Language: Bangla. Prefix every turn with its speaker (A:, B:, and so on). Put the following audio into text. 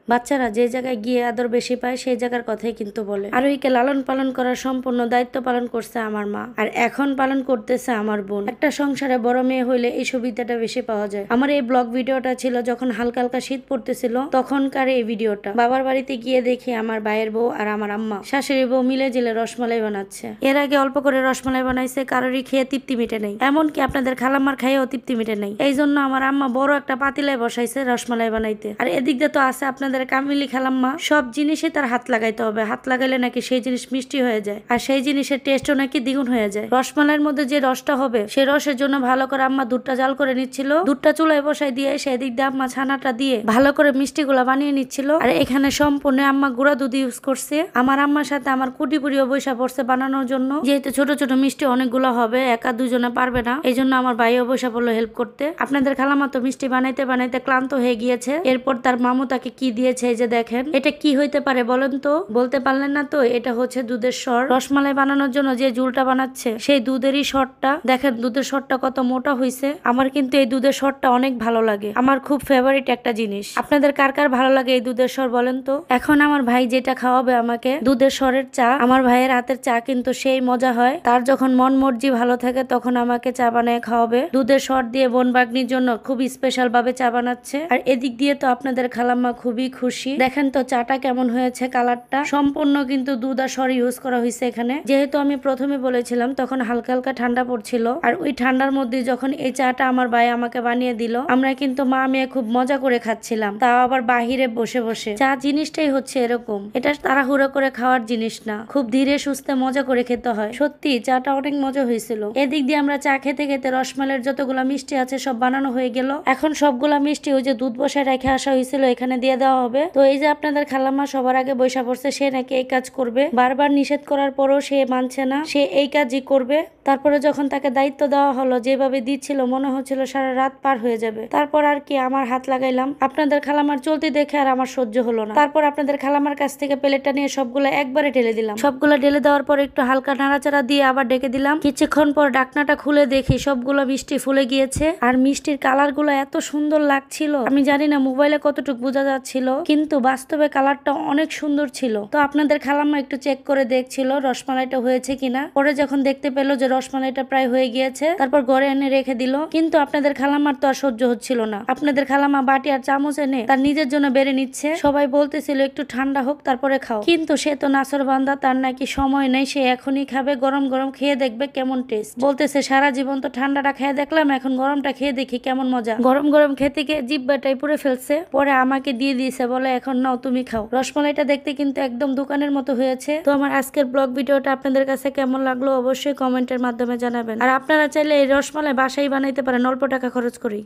A: বাচ্চারা যে জায়গায় গিয়ে আদর বেশি পায় সেই জায়গার কথাই কিন্তু বলে। আরোহীকে লালন পালন করার সম্পূর্ণ দায়িত্ব পালন করছে আমার মা, আর এখন পালন করতেছে আমার বোন। একটা সংসারে বড় মেয়ে হইলে এই সুবিধাটা বেশি পাওয়া যায়। আমার এই ব্লগ ভিডিওটা ছিল যখন হালকা হালকা শীত পড়তেছিল তখনকার এই ভিডিওটা। বাবার বাড়িতে গিয়ে দেখি আমার ভাইয়ের বউ আর আমার আম্মা শাশুড়ি বউ মিলে জেলে রসমালাই বানাচ্ছে। এর আগে অল্প করে রসমালাই বানাইছে, কারোরই খেয়ে তৃপ্তি মিটে নেই, এমনকি আপনাদের খালাম্মার খাইয়েও তৃপ্তি মিটে নেই। এই জন্য আমার আম্মা বড় একটা পাতিলায় বসাইছে রসমালাই বানাইতে। আর এদিক দিয়ে তো আছে আপনাদের কামিলি খালাম্মা, সব জিনিসে তার হাত লাগাইতে হবে, হাত লাগাইলে নাকি সেই জিনিস মিষ্টি হয়ে যায়, আর সেই জিনিসের টেস্টও নাকি দ্বিগুণ হয়ে যায়। রসমালাইয়ের মধ্যে যে রসটা হবে সেই রসের জন্য ভালো করে আম্মা দুধটা জাল করে নিচ্ছিল, দুধটা চুলায় বসাই দিয়ে সেদিক দিয়ে আম্মা ছানাটা দিয়ে ভালো করে মিষ্টি গুলা বানিয়ে নিচ্ছিল। আর এখানে সম্পূর্ণ আম্মা গুঁড়া দুধ ইউজ করছে। আমার আম্মার সাথে আমার কুটি পুরিও বৈশা পড়ছে বানানোর জন্য, যেহেতু ছোট ছোট মিষ্টি অনেকগুলো হবে, একা দুজনে পারবে না, এই জন্য আমার ভাইও বৈশা পড়লো হেল্প করতে। আপনাদের খালাম্মা তো মিষ্টি বানাইতে বানাইতে ক্লান্ত হয়ে গিয়েছে। এরপর তার মামু তাকে কি দিয়েছে এই যে দেখেন, এটা কি হইতে পারে বলেন তো? বলতে পারলেন না তো? এটা হচ্ছে দুধের সর। রসমালাই বানানোর জন্য যে জুলটা বানাচ্ছে সেই দুধেরই সরটা দেখেন, দুধের সরটা কত মোটা হয়েছে। আমার কিন্তু এই দুধের সরটা অনেক ভালো লাগে, আমার খুব ফেভারিট একটা জিনিস। আপনাদের কার কার ভালো লাগে এই দুধের সর বলেন তো? এখন আমার ভাই যেটা খাওয়াবে আমাকে দুধের সরের চা। আমার ভাইয়ের হাতের চা কিন্তু সেই মজা হয়, তার যখন মন মর্জি ভালো থাকে তখন আমাকে চা বানিয়ে খাওয়াবে। দুধের সর দিয়ে বোন বাগনির জন্য খুব স্পেশাল ভাবে চা বানাচ্ছে। আর এদিক দিয়ে তো আপনাদের খালাম্মা খুবই খুশি। দেখেন তো চাটা কেমন হয়েছে, কালারটা সম্পূর্ণ কিন্তু দুধ আর সর ইউজ করা হয়েছে এখানে। যেহেতু আমি প্রথমে বলেছিলাম তখন হালকা হালকা ঠান্ডা পড়ছিল, আর ওই ঠান্ডার মধ্যে যখন এই চাটা আমার ভাই আমাকে বানিয়ে দিল, আমরা কিন্তু মা মেয়ে খুব মজা করে খাচ্ছিলাম, তাও আবার বাহিরে বসে বসে। চা জিনিসটাই হচ্ছে এরকম, এটা তাড়াহুড়ো করে খাওয়ার জিনিস না, খুব ধীরে সুস্থে মজা করে খেতে হয়। সত্যি চাটা অনেক মজা হয়েছিল। এদিক দিয়ে আমরা চা খেতে খেতে রসমালাইয়ের যতগুলা মিষ্টি আছে সব বানানো হয়ে গেল। এখন সবগুলা মিষ্টি ওই যে দুধ বসায় রেখে আসা হয়েছিল এখানে দিয়ে দেওয়া হবে। তো এই যে আপনাদের খালাম্মা সবার আগে বৈশা পড়ছে, সে নাকি এই কাজ করবে, বারবার নিষেধ করার পরও সে মানছে না, সে এই কাজই করবে। তারপরে যখন তাকে দায়িত্ব দেওয়া হলো, যেভাবে দিচ্ছিল মনে হচ্ছিল সারা রাত পার হয়ে যাবে। তারপর আর কি আমার হাত লাগাইলাম। আপনাদের খালামার চলতে দেখে আর আমার সহ্য হলো না। তারপর আপনাদের খালামার কাছ থেকে প্লেটটা নিয়ে সবগুলো একবারে ঢেলে দিলাম। সবগুলো ঢেলে দেওয়ার পর একটু হালকা নাড়াচাড়া দিয়ে আবার ডেকে দিলাম। কিছুক্ষণ পর ঢাকনাটা খুলে দেখি সবগুলো মিষ্টি ফুলে গিয়েছে, আর মিষ্টির কালার গুলো এত সুন্দর লাগছিল। আমি জানি না মোবাইলে কতটুকু বোঝা যাচ্ছিল, কিন্তু বাস্তবে কালারটা অনেক সুন্দর ছিল। তো আপনাদের খালাম্মা একটু চেক করে দেখছিল রসমালাইটা হয়েছে কিনা। পরে যখন দেখতে পেলো যে রসমালাইটা প্রায় হয়ে গিয়েছে, তারপর ঘরে এনে রেখে দিল। কিন্তু আপনাদের খালাম্মার তো আর সহ্য হচ্ছিল না। আপনাদের খালাম্মা বাটি আর চামচ এনে তার নিজের জন্য বেড়ে নিচ্ছে। সবাই বলতেছিল একটু ঠান্ডা হোক তারপরে খাও, কিন্তু সে তো নাসর বান্দা, তার নাকি সময় নেই, সে এখনই খাবে, গরম গরম খেয়ে দেখবে কেমন টেস্ট। বলতেছে সারা জীবন তো ঠান্ডাটা খেয়ে দেখলাম, এখন গরমটা খেয়ে দেখি কেমন মজা। গরম গরম খেতে গিয়ে জিব্বাটাই পুড়ে ফেলছে, পরে আমাকে দিয়ে দিয়েছে, বলে এখন নাও তুমি খাও। রসমালাইটা দেখতে কিন্তু একদম দোকানের মতো হয়েছে। তো আমার আজকের ব্লগ ভিডিওটা আপনাদের কাছে কেমন লাগলো অবশ্যই কমেন্টের মাধ্যমে জানাবেন। আর আপনারা চাইলে এই রসমালাই বাসায় বানাইতে পারেন অল্প টাকা খরচ করি।